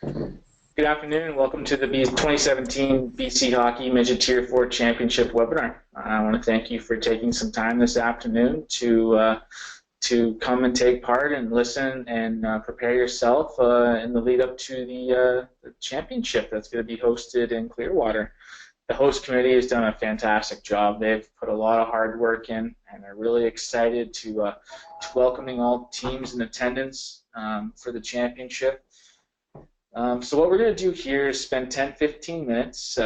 Good afternoon. Welcome to the 2017 BC Hockey Midget Tier 4 Championship webinar. I want to thank you for taking some time this afternoon to come and take part and listen and prepare yourself in the lead up to the championship that's going to be hosted in Clearwater. The host committee has done a fantastic job. They've put a lot of hard work in and are really excited to welcoming all teams in attendance for the championship. So what we're going to do here is spend 10-15 minutes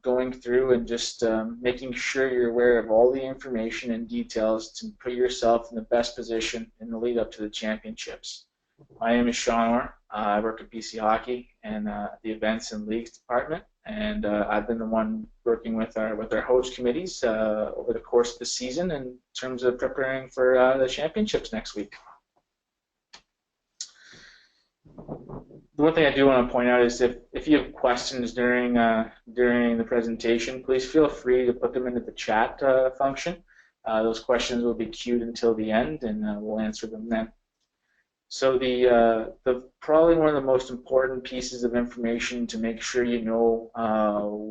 going through and just making sure you're aware of all the information and details to put yourself in the best position in the lead up to the championships. My name is Sean Orr. I work at BC Hockey and the Events and Leagues Department, and I've been the one working with our host committees over the course of the season in terms of preparing for the championships next week. The one thing I do want to point out is if you have questions during the presentation, please feel free to put them into the chat function. Those questions will be queued until the end, and we'll answer them then. So the probably one of the most important pieces of information to make sure you know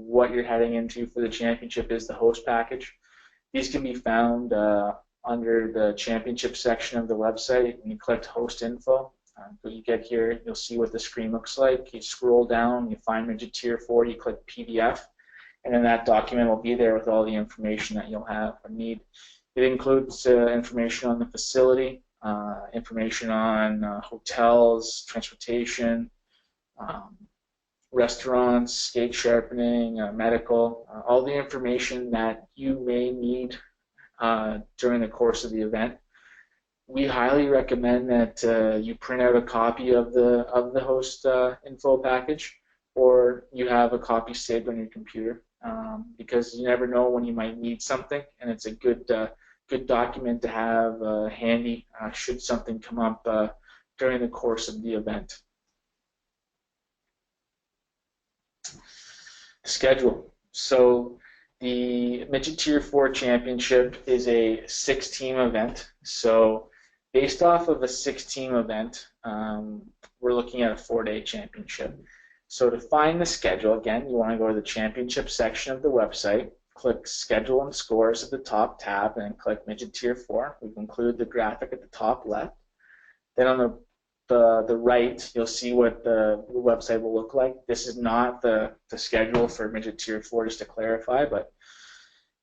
what you're heading into for the championship is the host package. These can be found under the championship section of the website when you click host info. When you get here, you'll see what the screen looks like. You scroll down, you find Midget Tier 4, you click PDF, and then that document will be there with all the information that you'll have or need. It includes information on the facility, information on hotels, transportation, restaurants, skate sharpening, medical, all the information that you may need during the course of the event. We highly recommend that you print out a copy of the host info package, or you have a copy saved on your computer, because you never know when you might need something, and it's a good document to have handy should something come up during the course of the event. Schedule. So the Midget Tier 4 Championship is a 6-team event. So based off of a 6-team event, we're looking at a 4-day championship. So to find the schedule, again, you want to go to the championship section of the website, click Schedule and Scores at the top tab, and click Midget Tier 4. We've included the graphic at the top left. Then on the right, you'll see what the website will look like. This is not the schedule for Midget Tier 4, just to clarify, but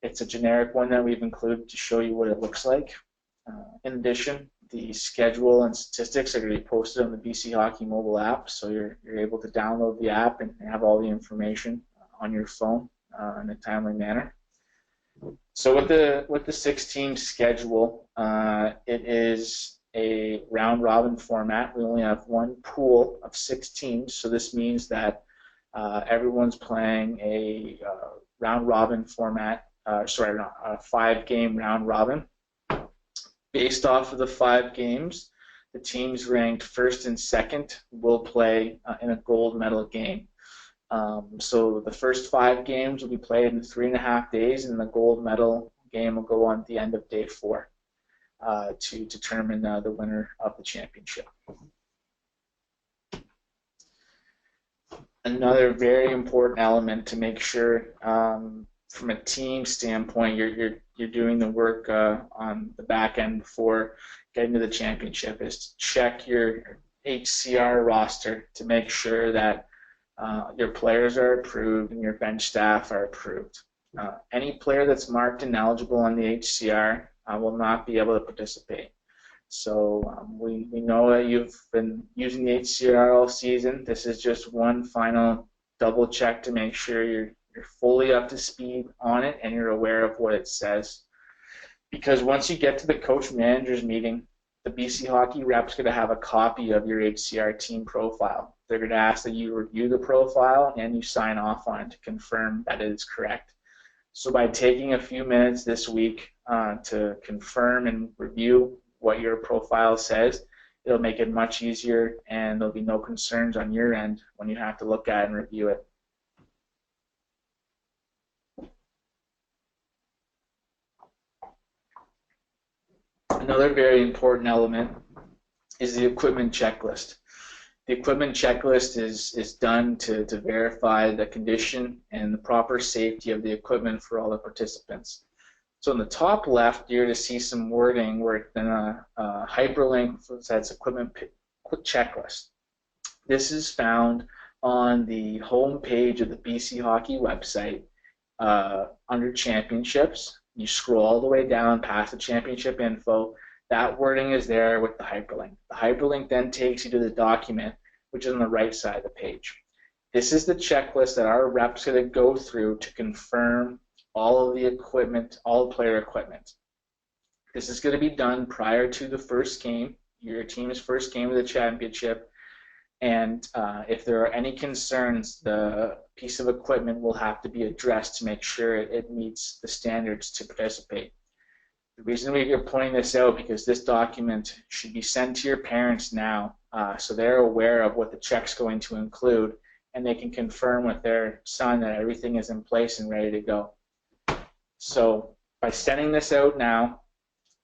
it's a generic one that we've included to show you what it looks like. In addition, the schedule and statistics are going to be posted on the BC Hockey mobile app, so you're able to download the app and have all the information on your phone in a timely manner. So with the 6-team schedule, it is a round-robin format. We only have one pool of 6 teams, so this means that everyone's playing a round-robin format. A 5-game round-robin. Based off of the 5 games, the teams ranked first and second will play in a gold medal game. So the first 5 games will be played in 3.5 days, and the gold medal game will go on at the end of day 4 to determine the winner of the championship. Another very important element to make sure from a team standpoint, you're doing the work on the back end before getting to the championship is to check your HCR roster to make sure that your players are approved and your bench staff are approved. Any player that's marked ineligible on the HCR will not be able to participate. So we know that you've been using the HCR all season. This is just one final double check to make sure you're fully up to speed on it and you're aware of what it says. Because once you get to the coach managers meeting, the BC Hockey rep's going to have a copy of your HCR team profile. They're going to ask that you review the profile and you sign off on it to confirm that it is correct. So by taking a few minutes this week to confirm and review what your profile says, it'll make it much easier, and there'll be no concerns on your end when you have to look at and review it. Another very important element is the equipment checklist. The equipment checklist is done to verify the condition and the proper safety of the equipment for all the participants. So in the top left, you're to see some wording where then a hyperlink that's equipment checklist. This is found on the home page of the BC Hockey website under championships. You scroll all the way down past the championship info. That wording is there with the hyperlink. The hyperlink then takes you to the document, which is on the right side of the page. This is the checklist that our rep's going to go through to confirm all of the equipment, all player equipment. This is going to be done prior to the first game, your team's first game of the championship. And if there are any concerns, the piece of equipment will have to be addressed to make sure it meets the standards to participate. The reason we are pointing this out because this document should be sent to your parents now so they're aware of what the check's going to include and they can confirm with their son that everything is in place and ready to go. So by sending this out now,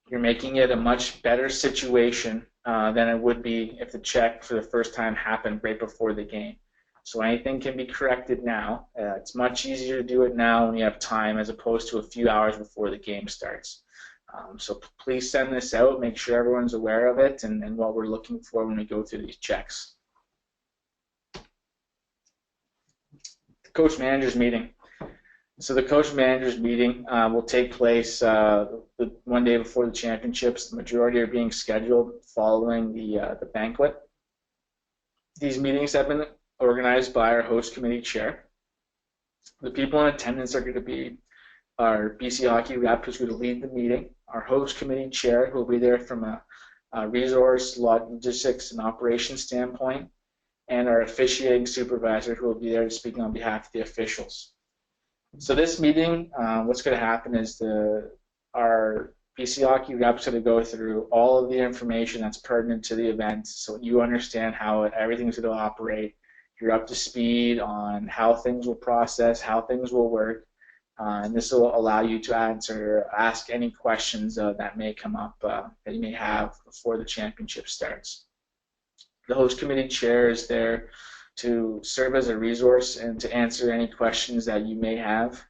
you're making it a much better situation than it would be if the check for the first time happened right before the game. So anything can be corrected now. It's much easier to do it now when you have time as opposed to a few hours before the game starts. So please send this out, make sure everyone's aware of it and what we're looking for when we go through these checks. The coach managers meeting. So the coach managers meeting will take place the one day before the championships. The majority are being scheduled following the banquet. These meetings have been organized by our host committee chair. The people in attendance are going to be our BC Hockey rep, who's going to lead the meeting, our host committee chair, who will be there from a resource, logistics, and operations standpoint, and our officiating supervisor, who will be there to speak on behalf of the officials. So this meeting, what's going to happen is our BC Hockey rep's going to go through all of the information that's pertinent to the event, so you understand how everything's going to operate. You're up to speed on how things will process, how things will work, and this will allow you to ask any questions that may come up that you may have before the championship starts. The host committee chair is there to serve as a resource and to answer any questions that you may have.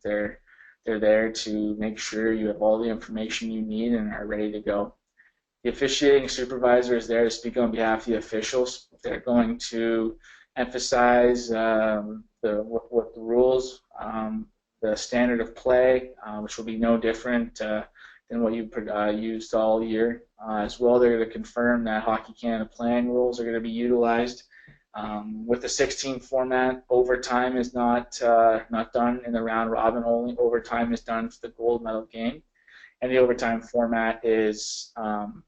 They're there to make sure you have all the information you need and are ready to go. The officiating supervisor is there to speak on behalf of the officials. They're going to emphasize what the rules, the standard of play, which will be no different than what you've used all year. As well, they're going to confirm that Hockey Canada playing rules are going to be utilized. With the 16 format, overtime is not done in the round robin only. Overtime is done for the gold medal game, and the overtime format is an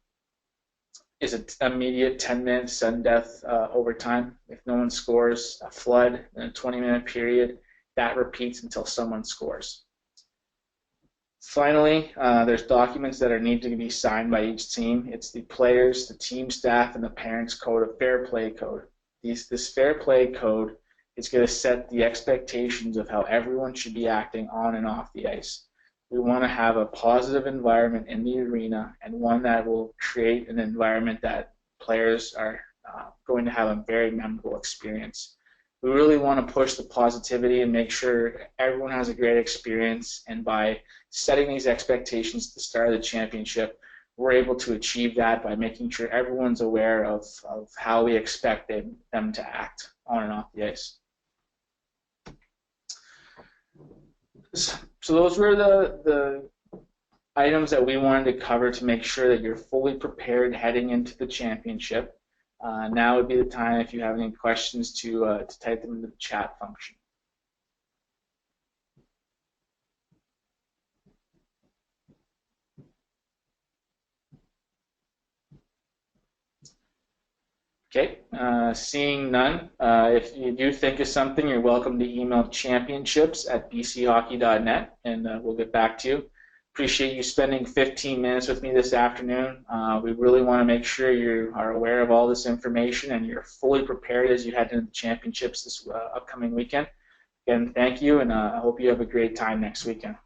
immediate 10-minute sudden death overtime. If no one scores, a flood in a 20-minute period, that repeats until someone scores. Finally, there's documents that need to be signed by each team. It's the players, the team staff, and the parents' code, a fair play code. This fair play code is going to set the expectations of how everyone should be acting on and off the ice. We want to have a positive environment in the arena and one that will create an environment that players are going to have a very memorable experience. We really want to push the positivity and make sure everyone has a great experience, and by setting these expectations at the start of the championship, we're able to achieve that by making sure everyone's aware of how we expect them to act on and off the ice. So those were the items that we wanted to cover to make sure that you're fully prepared heading into the championship. Now would be the time, if you have any questions, to type them into the chat function. Okay, seeing none, if you do think of something, you're welcome to email championships@bchockey.net, and we'll get back to you. Appreciate you spending 15 minutes with me this afternoon. We really want to make sure you are aware of all this information and you're fully prepared as you head into the championships this upcoming weekend. Again, thank you, and I hope you have a great time next weekend.